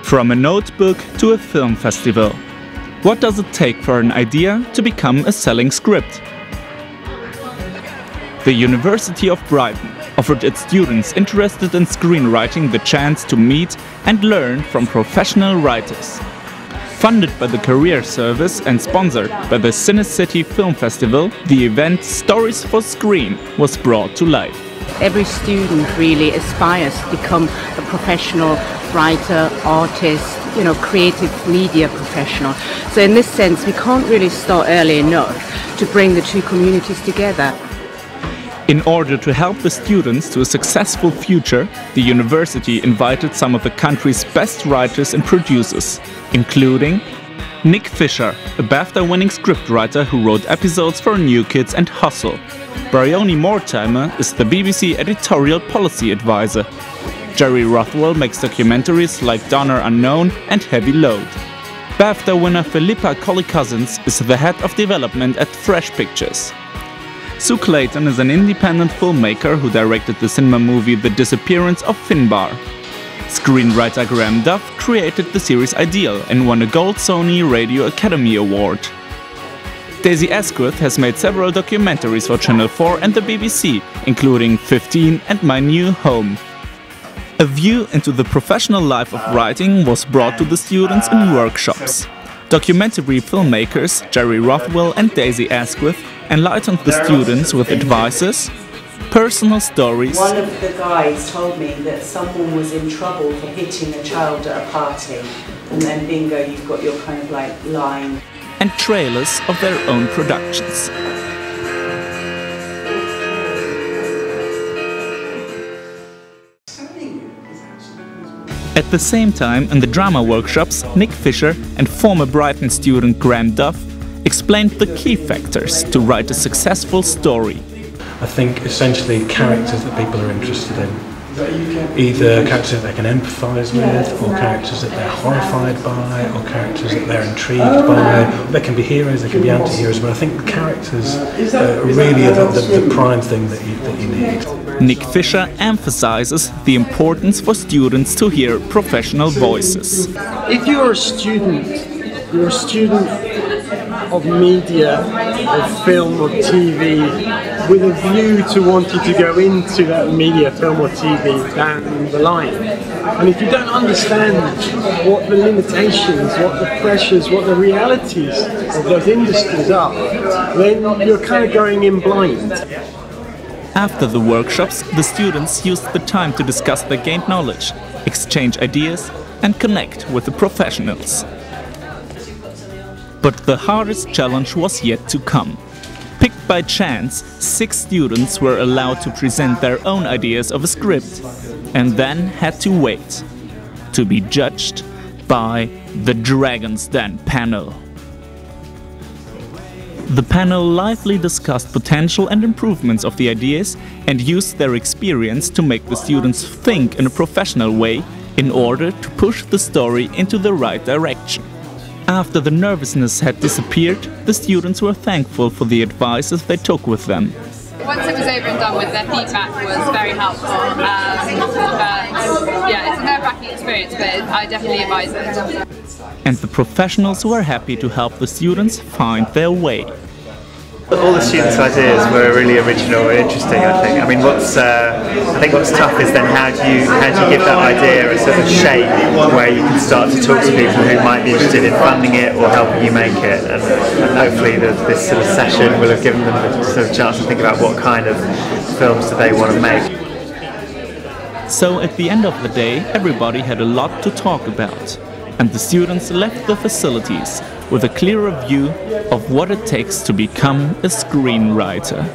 From a notebook to a film festival. What does it take for an idea to become a selling script? The University of Brighton offered its students interested in screenwriting the chance to meet and learn from professional writers. Funded by the Career Service and sponsored by the CineCity Film Festival, the event Stories for Screen was brought to life. Every student really aspires to become a professional writer, artist, creative media professional. So in this sense, we can't really start early enough to bring the two communities together. In order to help the students to a successful future, the university invited some of the country's best writers and producers, including Nick Fisher, a BAFTA-winning scriptwriter who wrote episodes for New Kids and Hustle. Bryony Mortimer is the BBC editorial policy advisor. Jerry Rothwell makes documentaries like Donor Unknown and Heavy Load. BAFTA winner Philippa Colley-Cousins is the head of development at Fresh Pictures. Sue Clayton is an independent filmmaker who directed the cinema movie The Disappearance of Finbar. Screenwriter Graham Duff created the series Ideal and won a Gold Sony Radio Academy Award. Daisy Asquith has made several documentaries for Channel 4 and the BBC, including 15 and My New Home. A view into the professional life of writing was brought to the students in workshops. Documentary filmmakers Jerry Rothwell and Daisy Asquith enlightened the students with advices, personal stories. One of the guys told me that someone was in trouble for hitting a child at a party, and then bingo, you've got your kind of like line. And trailers of their own productions. At the same time, in the drama workshops, Nick Fisher and former Brighton student Graham Duff explained the key factors to write a successful story. I think essentially characters that people are interested in. Either characters that they can empathise with, or characters that they're horrified by, or characters that they're intrigued by. They can be heroes, they can be anti-heroes, but I think the characters are really the prime thing that you need. Nick Fisher emphasises the importance for students to hear professional voices. If you're a student of media, of film or TV, with a view to wanting to go into that media, film or TV down the line. And if you don't understand what the limitations, what the pressures, what the realities of those industries are, then you're kind of going in blind. After the workshops, the students used the time to discuss their gained knowledge, exchange ideas and connect with the professionals. But the hardest challenge was yet to come. Picked by chance, 6 students were allowed to present their own ideas of a script and then had to wait to be judged by the Dragon's Den panel. The panel lively discussed potential and improvements of the ideas and used their experience to make the students think in a professional way in order to push the story into the right direction. After the nervousness had disappeared, the students were thankful for the advices they took with them. Once it was over and done with, their feedback was very helpful. Yeah, it's a nerve-wracking experience, but I definitely advise it. And the professionals were happy to help the students find their way. All the students' ideas were really original and interesting, I think. I mean, I think what's tough is then how do you give that idea a sort of shape where you can start to talk to people who might be interested in funding it or helping you make it, and hopefully this sort of session will have given them the sort of chance to think about what kind of films do they want to make. So at the end of the day, everybody had a lot to talk about, and the students left the facilities with a clearer view of what it takes to become a screenwriter.